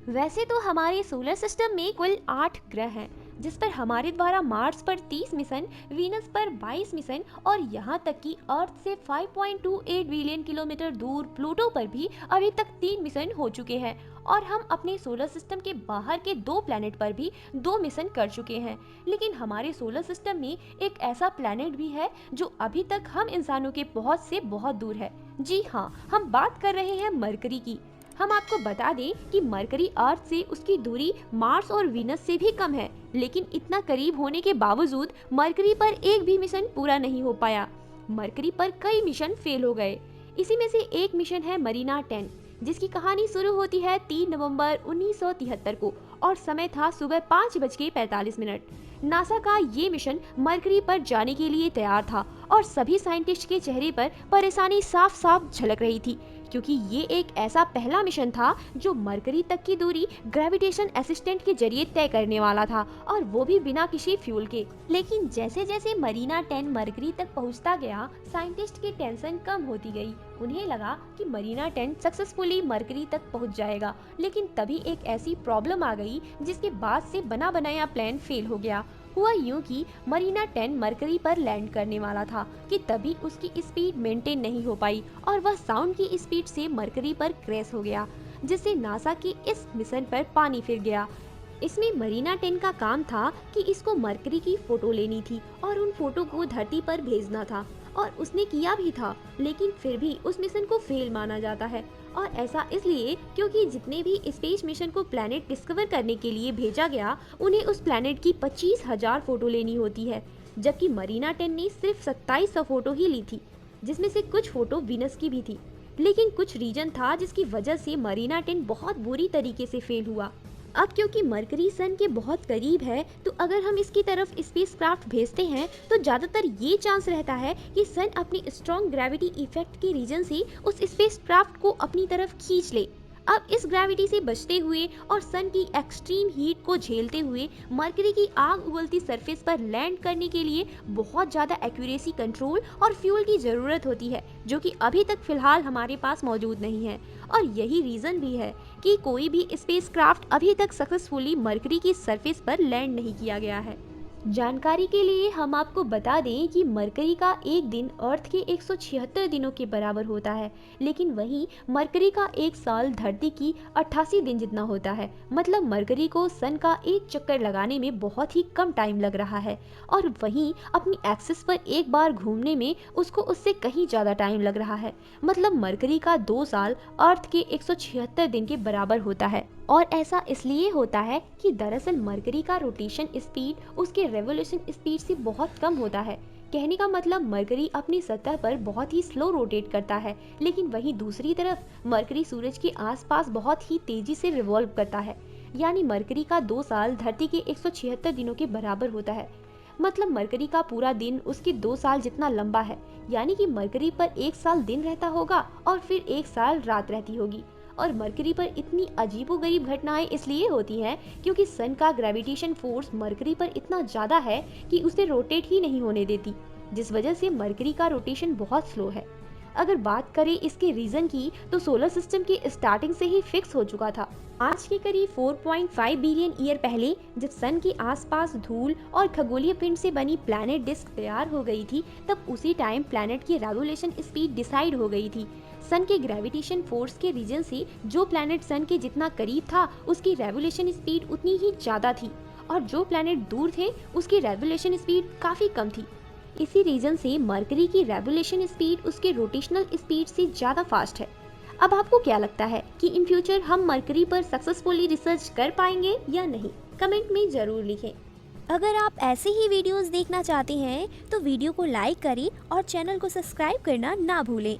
वैसे तो हमारे सोलर सिस्टम में कुल 8 ग्रह हैं, जिस पर हमारे द्वारा मार्स पर 30 मिशन, वीनस पर 22 मिशन और यहाँ तक कि अर्थ से 5.28 बिलियन किलोमीटर दूर प्लूटो पर भी अभी तक 3 मिशन हो चुके हैं। और हम अपने सोलर सिस्टम के बाहर के 2 प्लैनेट पर भी 2 मिशन कर चुके हैं। लेकिन हमारे सोलर सिस्टम में एक ऐसा प्लैनेट भी है जो अभी तक हम इंसानों के पहुंच से बहुत दूर है। जी हाँ, हम बात कर रहे हैं मरकरी की। हम आपको बता दें कि मरकरी अर्थ से उसकी दूरी मार्स और वीनस से भी कम है, लेकिन इतना करीब होने के बावजूद मरकरी पर एक भी मिशन पूरा नहीं हो पाया। मरकरी पर कई मिशन फेल हो गए। इसी में से एक मिशन है मरीना 10, जिसकी कहानी शुरू होती है 3 नवंबर 1973 को और समय था सुबह 5:45। नासा का ये मिशन मरकरी पर जाने के लिए तैयार था और सभी साइंटिस्ट के चेहरे पर परेशानी साफ साफ झलक रही थी, क्योंकि ये एक ऐसा पहला मिशन था जो मरकरी तक की दूरी ग्रेविटेशन असिस्टेंट के जरिए तय करने वाला था, और वो भी बिना किसी फ्यूल के। लेकिन जैसे जैसे मरीना 10 मरकरी तक पहुंचता गया, साइंटिस्ट की टेंशन कम होती गई। उन्हें लगा कि मरीना 10 सक्सेसफुली मरकरी तक पहुंच जाएगा, लेकिन तभी एक ऐसी प्रॉब्लम आ गई जिसके बाद से बना बनाया प्लान फेल हो गया। हुआ यूं कि मरीना 10 मरकरी पर लैंड करने वाला था कि तभी उसकी स्पीड मेंटेन नहीं हो पाई और वह साउंड की स्पीड से मरकरी पर क्रैश हो गया, जिससे नासा के इस मिशन पर पानी फिर गया। इसमें मरीना 10 का काम था कि इसको मरकरी की फोटो लेनी थी और उन फोटो को धरती पर भेजना था, और उसने किया भी था। लेकिन फिर भी उस मिशन को फेल माना जाता है, और ऐसा इसलिए क्योंकि जितने भी स्पेस मिशन को प्लैनेट डिस्कवर करने के लिए भेजा गया, उन्हें उस प्लैनेट की 25,000 फोटो लेनी होती है, जबकि मरीना 10 ने सिर्फ 2700 फोटो ही ली थी, जिसमें से कुछ फोटो वीनस की भी थी। लेकिन कुछ रीजन था जिसकी वजह से मरीना 10 बहुत बुरी तरीके से फेल हुआ। अब क्योंकि मरकरी सन के बहुत करीब है, तो अगर हम इसकी तरफ स्पेसक्राफ्ट भेजते हैं तो ज़्यादातर ये चांस रहता है कि सन अपनी स्ट्रॉन्ग ग्रेविटी इफेक्ट के रीजन से उस स्पेसक्राफ्ट को अपनी तरफ खींच ले। अब इस ग्रेविटी से बचते हुए और सन की एक्सट्रीम हीट को झेलते हुए मरकरी की आग उगलती सरफेस पर लैंड करने के लिए बहुत ज़्यादा एक्यूरेसी कंट्रोल और फ्यूल की ज़रूरत होती है, जो कि अभी तक फिलहाल हमारे पास मौजूद नहीं है। और यही रीज़न भी है कि कोई भी स्पेसक्राफ्ट अभी तक सक्सेसफुली मरकरी की सरफेस पर लैंड नहीं किया गया है। जानकारी के लिए हम आपको बता दें कि मरकरी का एक दिन अर्थ के 176 दिनों के बराबर होता है, लेकिन वहीं मरकरी का एक साल धरती की 88 दिन जितना होता है। मतलब मरकरी को सन का एक चक्कर लगाने में बहुत ही कम टाइम लग रहा है, और वहीं अपनी एक्सिस पर एक बार घूमने में उसको उससे कहीं ज़्यादा टाइम लग रहा है। मतलब मरकरी का 2 साल अर्थ के 176 दिन के बराबर होता है। और ऐसा इसलिए होता है कि दरअसल मरकरी का रोटेशन स्पीड उसके रेवोल्यूशन स्पीड से बहुत कम होता है। कहने का मतलब मरकरी अपनी सतह पर बहुत ही स्लो रोटेट करता है, लेकिन वहीं दूसरी तरफ मरकरी सूरज के आसपास बहुत ही तेजी से रिवॉल्व करता है। यानी मरकरी का 2 साल धरती के 176 दिनों के बराबर होता है। मतलब मरकरी का पूरा दिन उसके 2 साल जितना लंबा है। यानी कि मरकरी पर 1 साल दिन रहता होगा और फिर 1 साल रात रहती होगी। और मरकरी पर इतनी अजीबोगरीब घटनाएं इसलिए होती हैं क्योंकि सन का ग्रेविटेशन फोर्स मरकरी पर इतना ज़्यादा है कि उसे रोटेट ही नहीं होने देती, जिस वजह से मरकरी का रोटेशन बहुत स्लो है। अगर बात करें इसके रीज़न की, तो सोलर सिस्टम की स्टार्टिंग से ही फिक्स हो चुका था। आज के करीब 4.5 बिलियन ईयर पहले जब सन के आसपास धूल और खगोलीय पिंड से बनी प्लैनेट डिस्क तैयार हो गई थी, तब उसी टाइम प्लैनेट की रेवोल्यूशन स्पीड डिसाइड हो गई थी। सन के ग्रेविटेशन फोर्स के रीजन से जो प्लैनेट सन के जितना करीब था, उसकी रेवोल्यूशन स्पीड उतनी ही ज़्यादा थी, और जो प्लैनेट दूर थे उसकी रेवोल्यूशन स्पीड काफ़ी कम थी। इसी रीजन से मरकरी की रेवोल्यूशन स्पीड उसके रोटेशनल स्पीड से ज़्यादा फास्ट है। अब आपको क्या लगता है कि इन फ्यूचर हम मरकरी पर सक्सेसफुली रिसर्च कर पाएंगे या नहीं? कमेंट में ज़रूर लिखें। अगर आप ऐसे ही वीडियोस देखना चाहते हैं तो वीडियो को लाइक करें और चैनल को सब्सक्राइब करना ना भूलें।